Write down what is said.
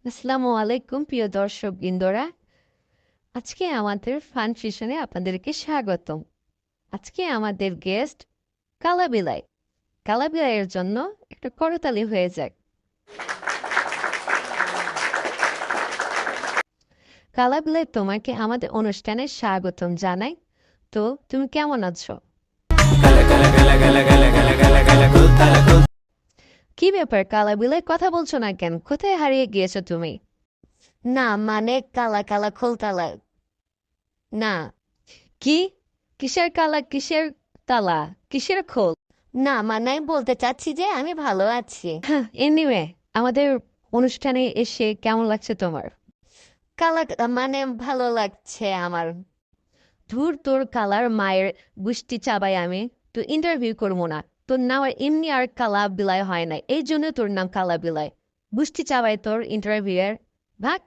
আসসালামু আলাইকুম প্রিয় দর্শক বৃন্দরা। আজকে আমাদের ফান সেশনে আপনাদেরকে স্বাগতম। আজকে আমাদের গেস্ট কালাবিলাই। কালাবিলাইয়ের জন্য একটা করতালি হয়ে যাক। কালাবিলাই, তোমাকে আমাদের অনুষ্ঠানে স্বাগতম জানাই। তো তুমি কেমন আছো? কি ব্যাপার কালাবিলাই, কথা বলছো না কেন? কোথায় হারিয়ে গিয়েছো তুমি? না মানে কালা কালা খোলতালা। না কি? কিসের কালা, কিসের তালা, কিসের খোল? না মানে আমি বলতে চাচ্ছি যে আমি ভালো আছি। এনিওয়ে, আমাদের অনুষ্ঠানে এসে কেমন লাগছে তোমার? কালা মানে ভালো লাগছে আমার। ধুর, তোর কালার মায়ের গুষ্টি চাবাই আমি। তো ইন্টারভিউ করবো না তোর নাম, আর এমনি আর কালা বিলাই হয় না, এই জন্য তোর নাম কালা বিলাই। গুষ্টি চাবাই তোর ইন্টারভিউ এর। ভাগ।